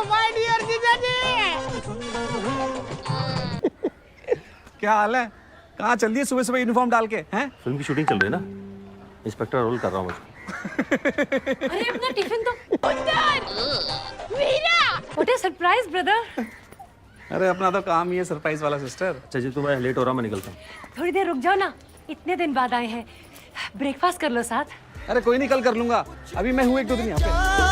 My dear जीजाजी। क्या हाल है? कहाँ चल दिए सुबह सुबह यूनिफॉर्म डाल के? हैं? फिल्म की शूटिंग चल रही है ना, इंस्पेक्टर रोल कर रहा हूँ मुझको। अरे अपना टिफिन तो Veera. What a surprise brother. अरे अपना तो काम ही है सरप्राइज वाला सिस्टर। अच्छा जी, तो मैं लेट हो रहा, मैं निकलता हूँ। थोड़ी देर रुक जाओ ना, इतने दिन बाद आए हैं, ब्रेकफास्ट कर लो साथ। अरे कोई नहीं, कल कर लूंगा, अभी मैं हूँ एक दो दिन यहाँ पे।